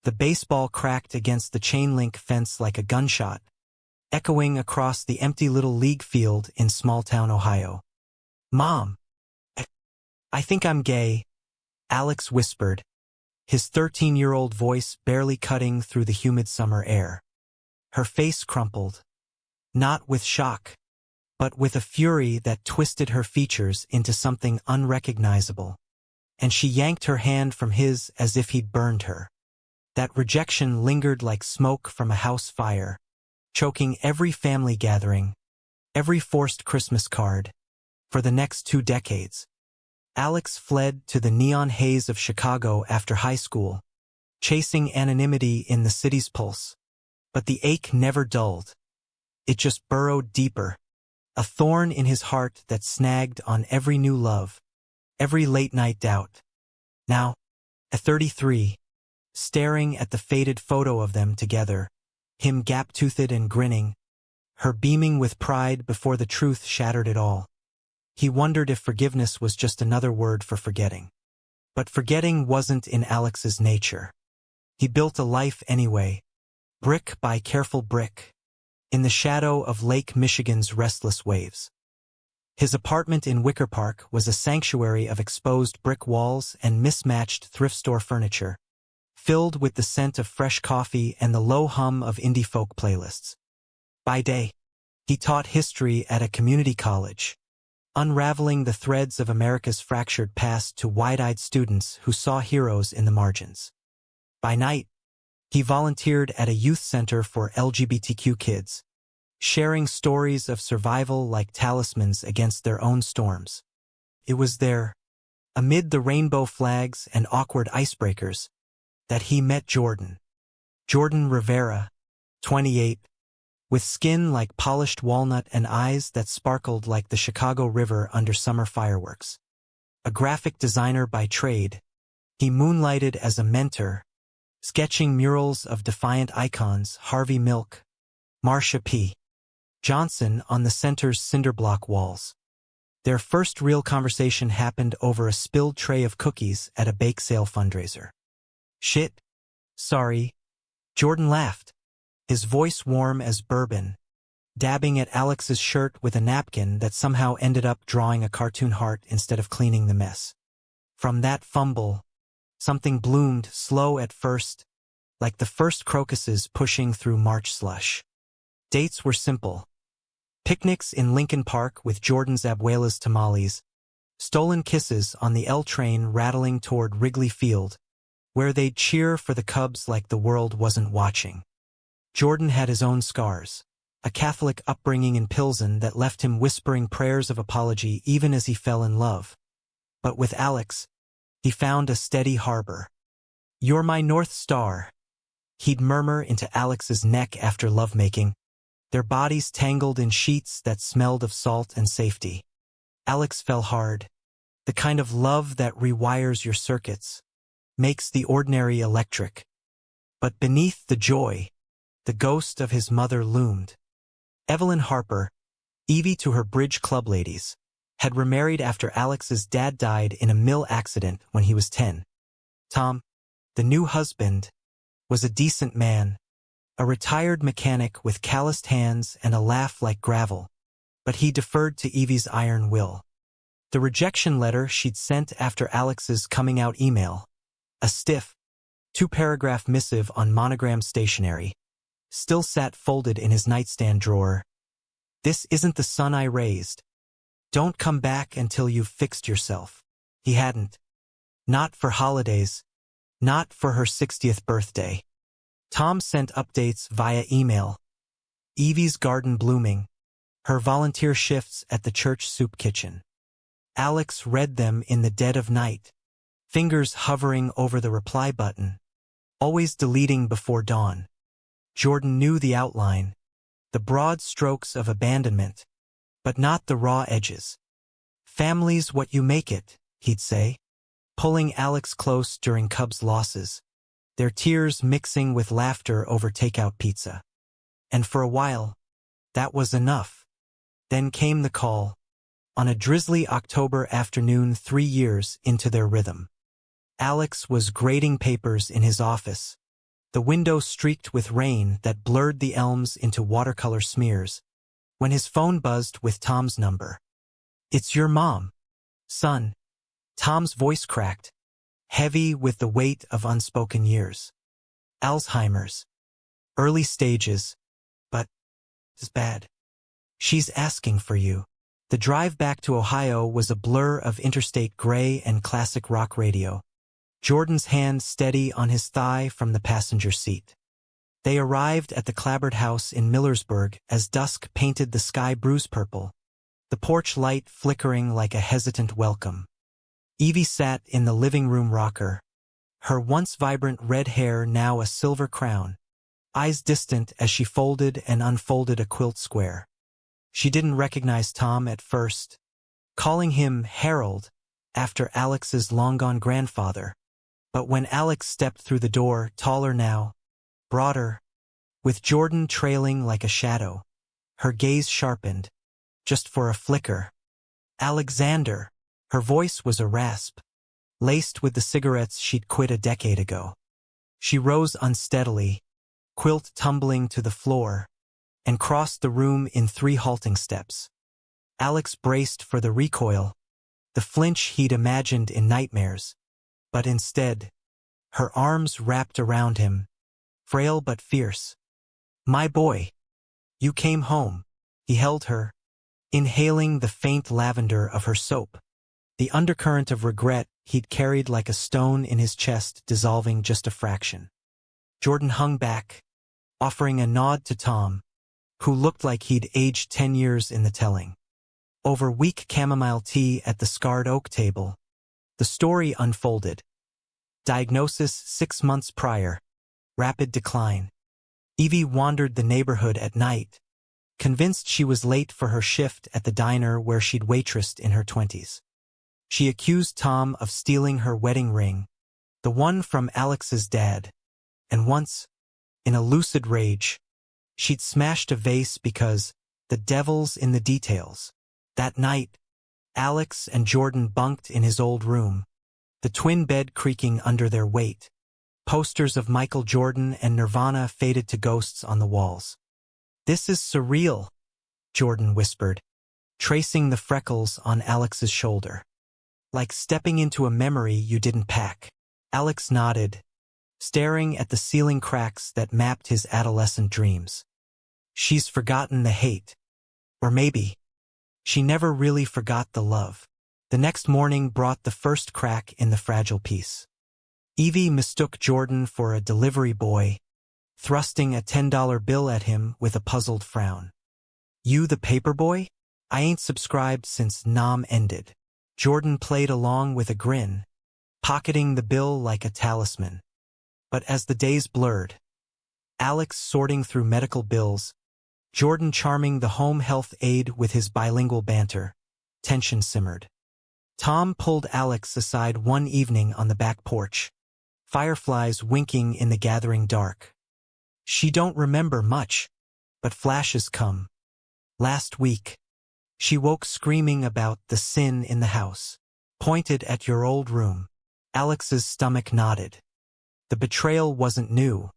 The baseball cracked against the chain-link fence like a gunshot, echoing across the empty little league field in small-town Ohio. "Mom, I think I'm gay," Alex whispered, his 13-year-old voice barely cutting through the humid summer air. Her face crumpled, not with shock, but with a fury that twisted her features into something unrecognizable, and she yanked her hand from his as if he'd burned her. That rejection lingered like smoke from a house fire, choking every family gathering, every forced Christmas card, for the next 2 decades. Alex fled to the neon haze of Chicago after high school, chasing anonymity in the city's pulse. But the ache never dulled. It just burrowed deeper, a thorn in his heart that snagged on every new love, every late-night doubt. Now, at 33, staring at the faded photo of them together, him gap-toothed and grinning, her beaming with pride before the truth shattered it all. He wondered if forgiveness was just another word for forgetting. But forgetting wasn't in Alex's nature. He built a life anyway, brick by careful brick, in the shadow of Lake Michigan's restless waves. His apartment in Wicker Park was a sanctuary of exposed brick walls and mismatched thrift store furniture, filled with the scent of fresh coffee and the low hum of indie folk playlists. By day, he taught history at a community college, unraveling the threads of America's fractured past to wide-eyed students who saw heroes in the margins. By night, he volunteered at a youth center for LGBTQ kids, sharing stories of survival like talismans against their own storms. It was there, amid the rainbow flags and awkward icebreakers, that he met Jordan. Jordan Rivera, 28, with skin like polished walnut and eyes that sparkled like the Chicago River under summer fireworks. A graphic designer by trade, he moonlighted as a mentor, sketching murals of defiant icons Harvey Milk, Marsha P. Johnson on the center's cinderblock walls. Their first real conversation happened over a spilled tray of cookies at a bake sale fundraiser. "Shit. Sorry." Jordan laughed, his voice warm as bourbon, dabbing at Alex's shirt with a napkin that somehow ended up drawing a cartoon heart instead of cleaning the mess. From that fumble, something bloomed, slow at first, like the first crocuses pushing through March slush. Dates were simple. Picnics in Lincoln Park with Jordan's abuela's tamales, stolen kisses on the L train rattling toward Wrigley Field, where they'd cheer for the Cubs like the world wasn't watching. Jordan had his own scars, a Catholic upbringing in Pilsen that left him whispering prayers of apology even as he fell in love. But with Alex, he found a steady harbor. "You're my North Star," he'd murmur into Alex's neck after lovemaking, their bodies tangled in sheets that smelled of salt and safety. Alex fell hard, the kind of love that rewires your circuits, makes the ordinary electric. But beneath the joy, the ghost of his mother loomed. Evelyn Harper, Evie to her bridge club ladies, had remarried after Alex's dad died in a mill accident when he was 10. Tom, the new husband, was a decent man, a retired mechanic with calloused hands and a laugh like gravel, but he deferred to Evie's iron will. The rejection letter she'd sent after Alex's coming-out email, a stiff, 2-paragraph missive on monogram stationery, still sat folded in his nightstand drawer. "This isn't the son I raised. Don't come back until you've fixed yourself." He hadn't. Not for holidays. Not for her 60th birthday. Tom sent updates via email. Evie's garden blooming, her volunteer shifts at the church soup kitchen. Alex read them in the dead of night, fingers hovering over the reply button, always deleting before dawn. Jordan knew the outline, the broad strokes of abandonment, but not the raw edges. "Family's what you make it," he'd say, pulling Alex close during Cubs' losses, their tears mixing with laughter over takeout pizza. And for a while, that was enough. Then came the call, on a drizzly October afternoon 3 years into their rhythm. Alex was grading papers in his office, the window streaked with rain that blurred the elms into watercolor smears, when his phone buzzed with Tom's number. "It's your mom, son." Tom's voice cracked, heavy with the weight of unspoken years. "Alzheimer's. Early stages, but it's bad. She's asking for you." The drive back to Ohio was a blur of interstate gray and classic rock radio, Jordan's hand steady on his thigh from the passenger seat. They arrived at the clapboard house in Millersburg as dusk painted the sky bruise purple, the porch light flickering like a hesitant welcome. Evie sat in the living room rocker, her once vibrant red hair now a silver crown, eyes distant as she folded and unfolded a quilt square. She didn't recognize Tom at first, calling him Harold after Alex's long-gone grandfather. But when Alex stepped through the door, taller now, broader, with Jordan trailing like a shadow, her gaze sharpened, just for a flicker. "Alexander." Her voice was a rasp, laced with the cigarettes she'd quit a decade ago. She rose unsteadily, quilt tumbling to the floor, and crossed the room in 3 halting steps. Alex braced for the recoil, the flinch he'd imagined in nightmares, but instead, her arms wrapped around him, frail but fierce. "My boy, you came home." He held her, inhaling the faint lavender of her soap, the undercurrent of regret he'd carried like a stone in his chest dissolving just a fraction. Jordan hung back, offering a nod to Tom, who looked like he'd aged 10 years in the telling. Over weak chamomile tea at the scarred oak table, the story unfolded. Diagnosis 6 months prior. Rapid decline. Evie wandered the neighborhood at night, convinced she was late for her shift at the diner where she'd waitressed in her 20s. She accused Tom of stealing her wedding ring, the one from Alex's dad, and once, in a lucid rage, she'd smashed a vase because the devil's in the details. That night, Alex and Jordan bunked in his old room, the twin bed creaking under their weight. Posters of Michael Jordan and Nirvana faded to ghosts on the walls. "This is surreal," Jordan whispered, tracing the freckles on Alex's shoulder. "Like stepping into a memory you didn't pack." Alex nodded, staring at the ceiling cracks that mapped his adolescent dreams. She's forgotten the hate. Or maybe, she never really forgot the love. The next morning brought the first crack in the fragile piece. Evie mistook Jordan for a delivery boy, thrusting a $10 bill at him with a puzzled frown. "You the paper boy? I ain't subscribed since Nam ended." Jordan played along with a grin, pocketing the bill like a talisman. But as the days blurred, Alex sorting through medical bills, Jordan charming the home health aide with his bilingual banter, tension simmered. Tom pulled Alex aside one evening on the back porch, fireflies winking in the gathering dark. "She don't remember much, but flashes come. Last week, she woke screaming about the sin in the house. Pointed at your old room." Alex's stomach nodded. The betrayal wasn't new.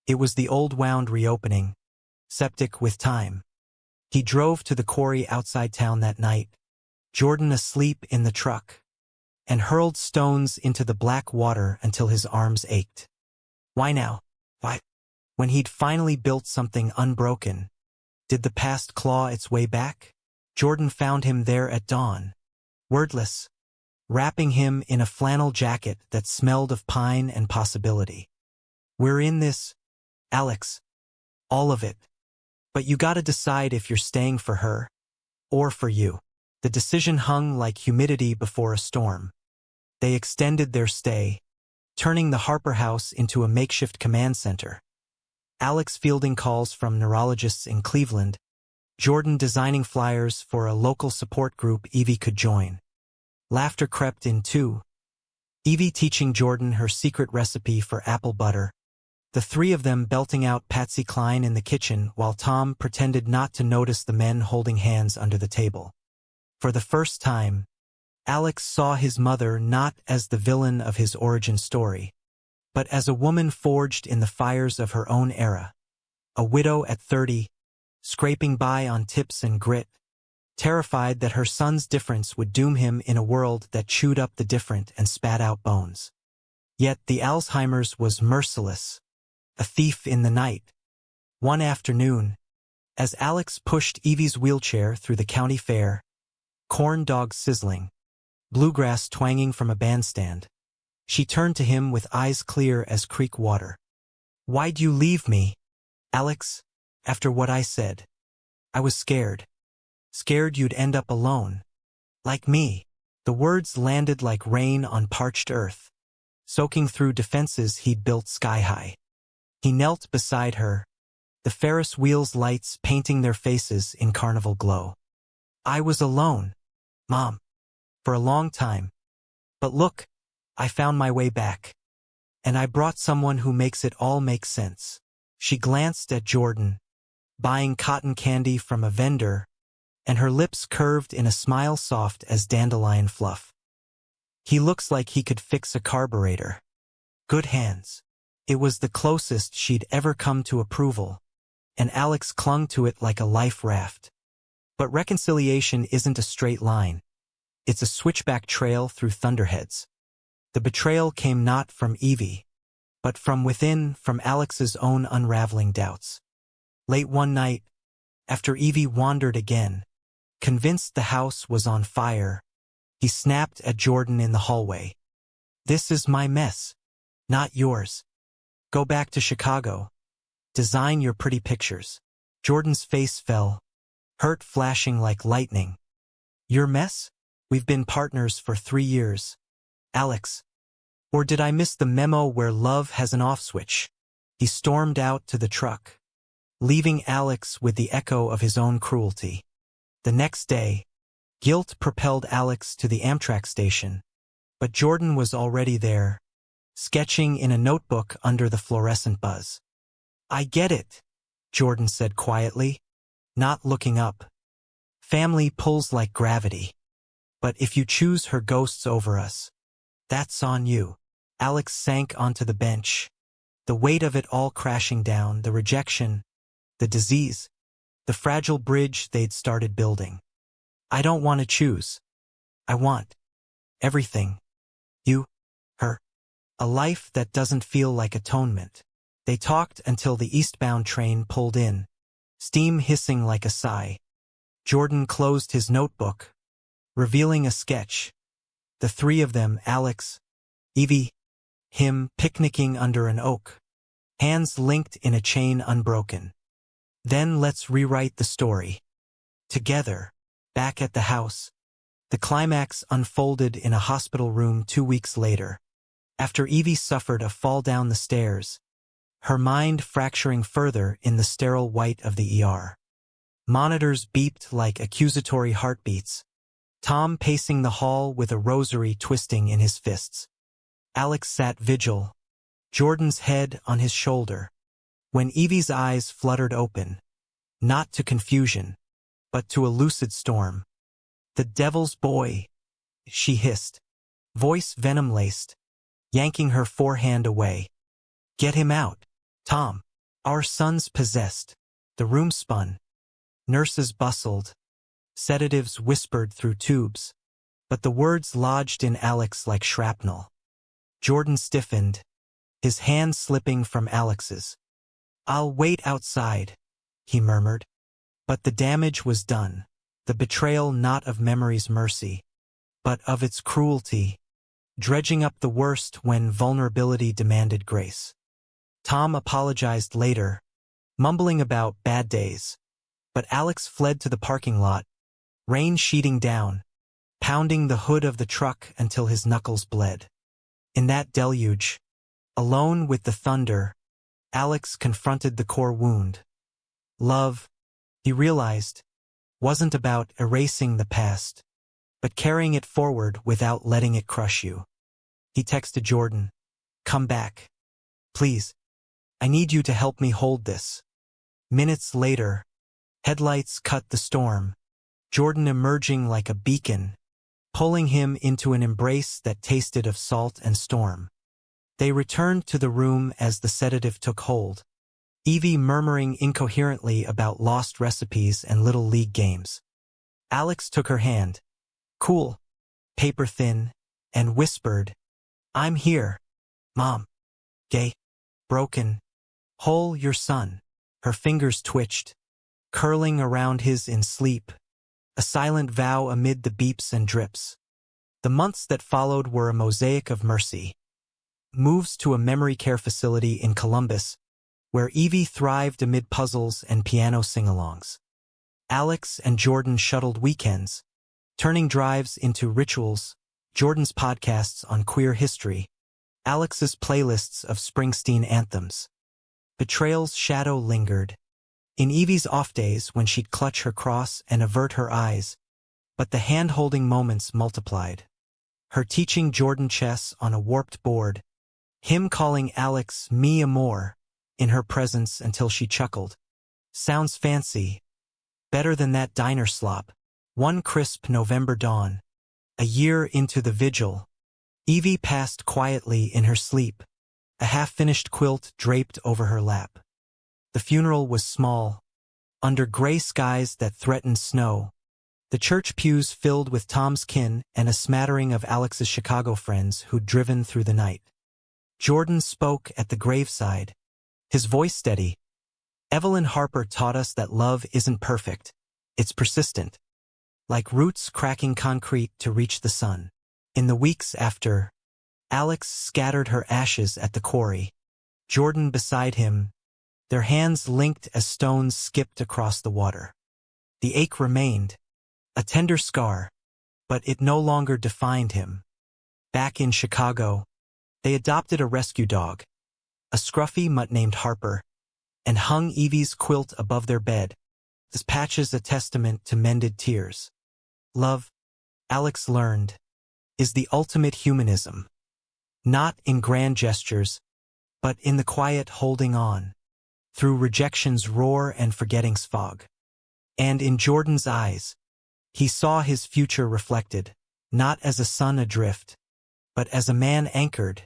It was the old wound reopening, septic with time. He drove to the quarry outside town that night, Jordan asleep in the truck, and hurled stones into the black water until his arms ached. Why now? Why? When he'd finally built something unbroken, did the past claw its way back? Jordan found him there at dawn, wordless, wrapping him in a flannel jacket that smelled of pine and possibility. "We're in this, Alex. All of it. But you gotta decide if you're staying for her, or for you." The decision hung like humidity before a storm. They extended their stay, turning the Harper house into a makeshift command center. Alex fielding calls from neurologists in Cleveland, Jordan designing flyers for a local support group Evie could join. Laughter crept in too. Evie teaching Jordan her secret recipe for apple butter, the 3 of them belting out Patsy Cline in the kitchen while Tom pretended not to notice the men holding hands under the table. For the first time, Alex saw his mother not as the villain of his origin story, but as a woman forged in the fires of her own era. A widow at 30, scraping by on tips and grit, terrified that her son's difference would doom him in a world that chewed up the different and spat out bones. Yet the Alzheimer's was merciless, a thief in the night. One afternoon, as Alex pushed Evie's wheelchair through the county fair, corn dogs sizzling, bluegrass twanging from a bandstand, she turned to him with eyes clear as creek water. "Why'd you leave me, Alex, after what I said? I was scared. Scared you'd end up alone. Like me." The words landed like rain on parched earth, soaking through defenses he'd built sky-high. He knelt beside her, the Ferris wheel's lights painting their faces in carnival glow. "I was alone, Mom, for a long time. But look, I found my way back. And I brought someone who makes it all make sense." She glanced at Jordan, buying cotton candy from a vendor, and her lips curved in a smile soft as dandelion fluff. "He looks like he could fix a carburetor. Good hands." It was the closest she'd ever come to approval, and Alex clung to it like a life raft. But reconciliation isn't a straight line. It's a switchback trail through thunderheads. The betrayal came not from Evie, but from within, from Alex's own unraveling doubts. Late one night, after Evie wandered again, convinced the house was on fire, he snapped at Jordan in the hallway. "This is my mess, not yours. Go back to Chicago. Design your pretty pictures." Jordan's face fell, hurt flashing like lightning. "Your mess? We've been partners for 3 years, Alex. Or did I miss the memo where love has an off switch?" He stormed out to the truck, leaving Alex with the echo of his own cruelty. The next day, guilt propelled Alex to the Amtrak station, but Jordan was already there, sketching in a notebook under the fluorescent buzz. "I get it," Jordan said quietly, not looking up. "Family pulls like gravity. But if you choose her ghosts over us, that's on you." Alex sank onto the bench, the weight of it all crashing down, the rejection, the disease, the fragile bridge they'd started building. "I don't want to choose. I want everything. You, her. A life that doesn't feel like atonement." They talked until the eastbound train pulled in, steam hissing like a sigh. Jordan closed his notebook, revealing a sketch. The three of them, Alex, Evie, him, picnicking under an oak, hands linked in a chain unbroken. "Then let's rewrite the story. Together, back at the house." The climax unfolded in a hospital room 2 weeks later, after Evie suffered a fall down the stairs, her mind fracturing further in the sterile white of the ER. Monitors beeped like accusatory heartbeats, Tom pacing the hall with a rosary twisting in his fists. Alex sat vigil, Jordan's head on his shoulder, when Evie's eyes fluttered open, not to confusion, but to a lucid storm. "The devil's boy," she hissed, voice venom-laced, yanking her forehand away. "Get him out, Tom. Our son's possessed." The room spun. Nurses bustled. Sedatives whispered through tubes. But the words lodged in Alex like shrapnel. Jordan stiffened, his hand slipping from Alex's. "I'll wait outside," he murmured. But the damage was done. The betrayal not of memory's mercy, but of its cruelty, dredging up the worst when vulnerability demanded grace. Tom apologized later, mumbling about bad days, but Alex fled to the parking lot, rain sheeting down, pounding the hood of the truck until his knuckles bled. In that deluge, alone with the thunder, Alex confronted the core wound. Love, he realized, wasn't about erasing the past, but carrying it forward without letting it crush you. He texted Jordan, "Come back. Please. I need you to help me hold this." Minutes later, headlights cut the storm, Jordan emerging like a beacon, pulling him into an embrace that tasted of salt and storm. They returned to the room as the sedative took hold, Evie murmuring incoherently about lost recipes and little league games. Alex took her hand, cool, paper thin, and whispered, "I'm here, Mom. Gay, broken, whole your son." Her fingers twitched, curling around his in sleep, a silent vow amid the beeps and drips. The months that followed were a mosaic of mercy. Moves to a memory care facility in Columbus, where Evie thrived amid puzzles and piano sing-alongs. Alex and Jordan shuttled weekends, turning drives into rituals, Jordan's podcasts on queer history, Alex's playlists of Springsteen anthems. Betrayal's shadow lingered. In Evie's off days when she'd clutch her cross and avert her eyes, but the hand-holding moments multiplied. Her teaching Jordan chess on a warped board, him calling Alex mi amor in her presence until she chuckled. Sounds fancy. Better than that diner slop. One crisp November dawn, a year into the vigil, Evie passed quietly in her sleep, a half-finished quilt draped over her lap. The funeral was small, under gray skies that threatened snow, the church pews filled with Tom's kin and a smattering of Alex's Chicago friends who'd driven through the night. Jordan spoke at the graveside, his voice steady. "Evelyn Harper taught us that love isn't perfect, it's persistent, like roots cracking concrete to reach the sun." In the weeks after, Alex scattered her ashes at the quarry, Jordan beside him, their hands linked as stones skipped across the water. The ache remained, a tender scar, but it no longer defined him. Back in Chicago, they adopted a rescue dog, a scruffy mutt named Harper, and hung Evie's quilt above their bed, his patches a testament to mended tears. Love, Alex learned, is the ultimate humanism. Not in grand gestures, but in the quiet holding on, through rejection's roar and forgetting's fog. And in Jordan's eyes, he saw his future reflected, not as a son adrift, but as a man anchored,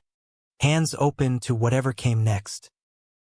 hands open to whatever came next.